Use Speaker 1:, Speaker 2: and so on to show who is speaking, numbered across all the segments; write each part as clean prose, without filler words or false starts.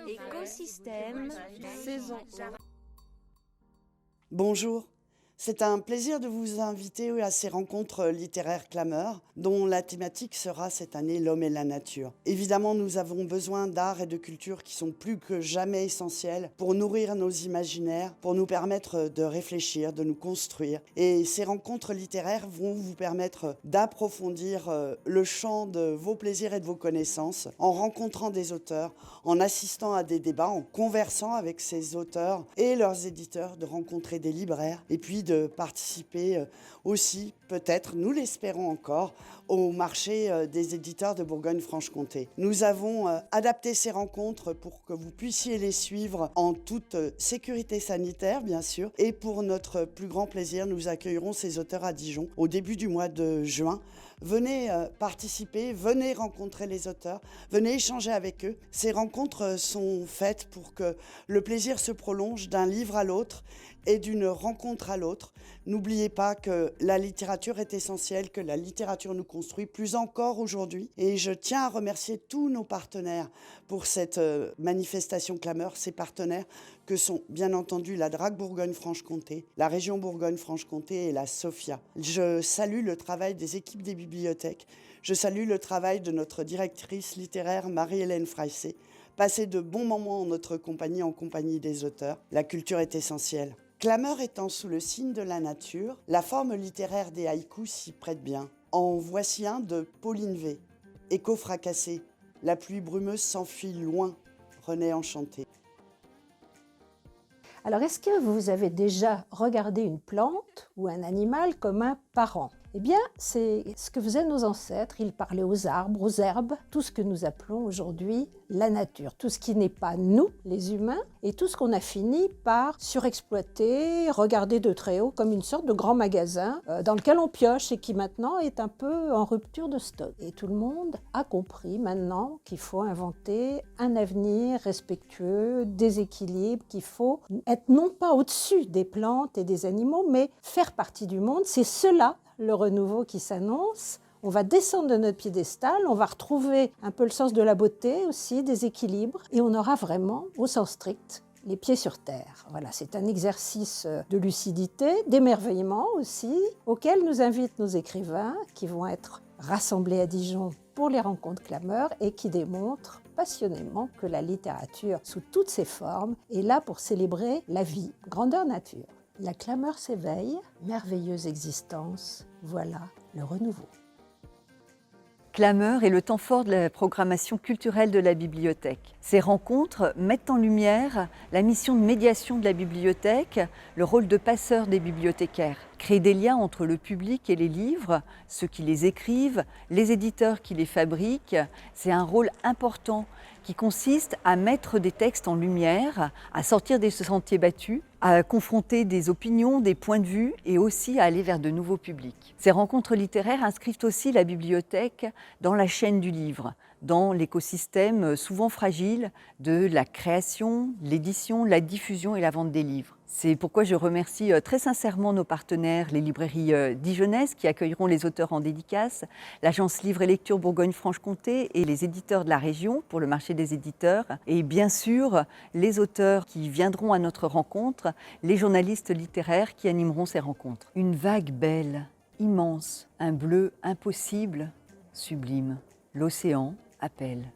Speaker 1: Écosystème, saison.
Speaker 2: Bonjour, c'est un plaisir de vous inviter à ces rencontres littéraires clameurs dont la thématique sera cette année l'homme et la nature. Évidemment, nous avons besoin d'art et de culture qui sont plus que jamais essentiels pour nourrir nos imaginaires, pour nous permettre de réfléchir, de nous construire. Et ces rencontres littéraires vont vous permettre d'approfondir le champ de vos plaisirs et de vos connaissances en rencontrant des auteurs, en assistant à des débats, en conversant avec ces auteurs et leurs éditeurs, de rencontrer des libraires et puis de participer aussi, peut-être, nous l'espérons encore, au marché des éditeurs de Bourgogne-Franche-Comté. Nous avons adapté ces rencontres pour que vous puissiez les suivre en toute sécurité sanitaire, bien sûr. Et pour notre plus grand plaisir, nous accueillerons ces auteurs à Dijon au début du mois de juin. Venez participer, venez rencontrer les auteurs, venez échanger avec eux. Ces rencontres sont faites pour que le plaisir se prolonge d'un livre à l'autre et d'une rencontre à l'autre. N'oubliez pas que la littérature est essentielle, que la littérature nous construit, plus encore aujourd'hui. Et je tiens à remercier tous nos partenaires pour cette manifestation clameur, ces partenaires que sont bien entendu la DRAC Bourgogne-Franche-Comté, la région Bourgogne-Franche-Comté et la SOFIA. Je salue le travail des équipes des bibliothèques. Je salue le travail de notre directrice littéraire Marie-Hélène Freissé. Passez de bons moments en notre compagnie, en compagnie des auteurs. La culture est essentielle. Clameur étant sous le signe de la nature, la forme littéraire des haïkus s'y prête bien. En voici un de Pauline V. Écho fracassé, la pluie brumeuse s'enfuit loin, René enchanté.
Speaker 3: Alors, est-ce que vous avez déjà regardé une plante ou un animal comme un parent ? Eh bien, c'est ce que faisaient nos ancêtres. Ils parlaient aux arbres, aux herbes, tout ce que nous appelons aujourd'hui la nature, tout ce qui n'est pas nous, les humains, et tout ce qu'on a fini par surexploiter, regarder de très haut comme une sorte de grand magasin dans lequel on pioche et qui maintenant est un peu en rupture de stock. Et tout le monde a compris maintenant qu'il faut inventer un avenir respectueux, des équilibres, qu'il faut être non pas au-dessus des plantes et des animaux, mais faire partie du monde. C'est cela le renouveau qui s'annonce. On va descendre de notre piédestal, on va retrouver un peu le sens de la beauté aussi, des équilibres, et on aura vraiment, au sens strict, les pieds sur terre. Voilà, c'est un exercice de lucidité, d'émerveillement aussi, auquel nous invitent nos écrivains qui vont être rassemblés à Dijon pour les rencontres clameurs et qui démontrent passionnément que la littérature, sous toutes ses formes, est là pour célébrer la vie, grandeur nature. La clameur s'éveille, merveilleuse existence, voilà le renouveau.
Speaker 4: Clameur est le temps fort de la programmation culturelle de la bibliothèque. Ces rencontres mettent en lumière la mission de médiation de la bibliothèque, le rôle de passeur des bibliothécaires. Créer des liens entre le public et les livres, ceux qui les écrivent, les éditeurs qui les fabriquent, c'est un rôle important qui consiste à mettre des textes en lumière, à sortir des sentiers battus, à confronter des opinions, des points de vue et aussi à aller vers de nouveaux publics. Ces rencontres littéraires inscrivent aussi la bibliothèque dans la chaîne du livre, dans l'écosystème souvent fragile de la création, l'édition, la diffusion et la vente des livres. C'est pourquoi je remercie très sincèrement nos partenaires, les librairies dijonnaises qui accueilleront les auteurs en dédicace, l'agence Livre et Lecture Bourgogne-Franche-Comté et les éditeurs de la région pour le marché des éditeurs. Et bien sûr, les auteurs qui viendront à notre rencontre, les journalistes littéraires qui animeront ces rencontres. Une vague belle, immense, un bleu impossible, sublime. L'océan appelle.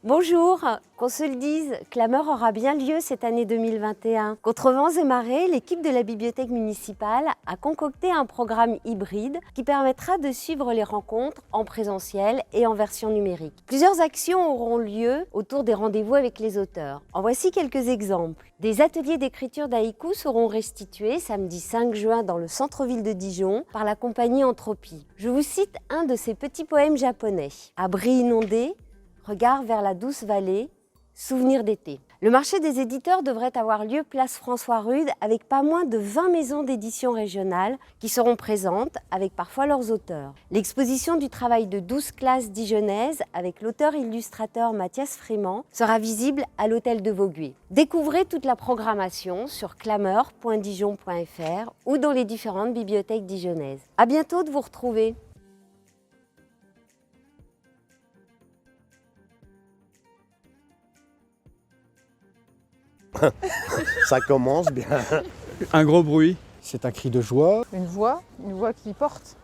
Speaker 1: Bonjour, qu'on se le dise, Clameur aura bien lieu cette année 2021. Contre vents et marées, l'équipe de la bibliothèque municipale a concocté un programme hybride qui permettra de suivre les rencontres en présentiel et en version numérique. Plusieurs actions auront lieu autour des rendez-vous avec les auteurs. En voici quelques exemples. Des ateliers d'écriture d'haïku seront restitués samedi 5 juin dans le centre-ville de Dijon par la compagnie Entropie. Je vous cite un de ces petits poèmes japonais. Abri inondé, regard vers la douce vallée, souvenir d'été. Le marché des éditeurs devrait avoir lieu place François-Rude avec pas moins de 20 maisons d'édition régionales qui seront présentes avec parfois leurs auteurs. L'exposition du travail de 12 classes dijonnaises avec l'auteur-illustrateur Mathias Frément sera visible à l'hôtel de Vaugué. Découvrez toute la programmation sur clameur.dijon.fr ou dans les différentes bibliothèques dijonnaises. À bientôt de vous retrouver.
Speaker 5: Ça commence bien.
Speaker 6: Un gros bruit.
Speaker 7: C'est un cri de joie.
Speaker 8: Une voix qui porte.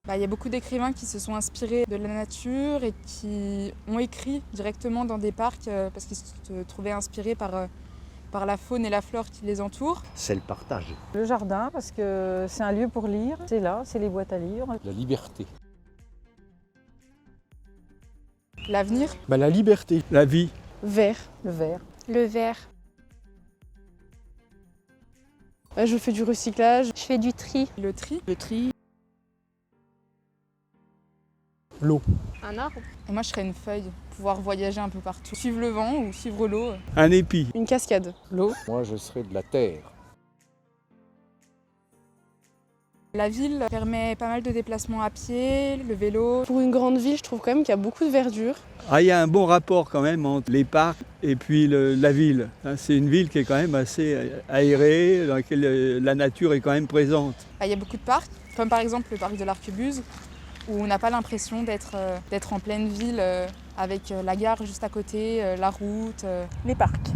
Speaker 8: Il y a beaucoup d'écrivains qui se sont inspirés de la nature et qui ont écrit directement dans des parcs parce qu'ils se trouvaient inspirés par la faune et la flore qui les entourent.
Speaker 5: C'est le partage.
Speaker 9: Le jardin, parce que c'est un lieu pour lire. C'est là, c'est les boîtes à lire.
Speaker 7: La liberté.
Speaker 8: L'avenir.
Speaker 7: La liberté.
Speaker 6: La vie.
Speaker 8: Vert.
Speaker 9: Le verre.
Speaker 10: Le verre.
Speaker 8: Je fais du recyclage.
Speaker 10: Je fais du tri.
Speaker 8: Le tri.
Speaker 7: L'eau.
Speaker 10: Un arbre.
Speaker 8: Et moi, je serais une feuille, pouvoir voyager un peu partout. Suivre le vent ou suivre l'eau.
Speaker 6: Un épi.
Speaker 8: Une cascade. L'eau.
Speaker 7: Moi, je serai de la terre.
Speaker 8: La ville permet pas mal de déplacements à pied, le vélo.
Speaker 11: Pour une grande ville, je trouve quand même qu'il y a beaucoup de verdure.
Speaker 6: Il y a un bon rapport quand même entre les parcs et puis la ville. C'est une ville qui est quand même assez aérée, dans laquelle la nature est quand même présente.
Speaker 8: Il y a beaucoup de parcs, comme par exemple le parc de l'Arquebuse, où on n'a pas l'impression d'être en pleine ville avec la gare juste à côté, la route.
Speaker 9: Les parcs.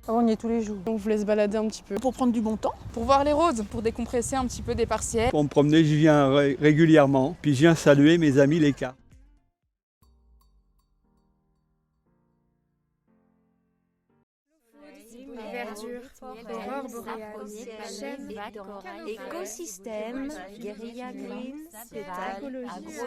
Speaker 9: On y est tous les jours.
Speaker 11: On vous laisse balader un petit peu.
Speaker 9: Pour prendre du bon temps.
Speaker 8: Pour voir les roses, pour décompresser un petit peu des partiels.
Speaker 6: Pour me promener, je viens régulièrement, puis je viens saluer mes amis les carpes.
Speaker 10: Verdure, aurore boréale, chèvre, écosystème, guérilla green, pétale, agro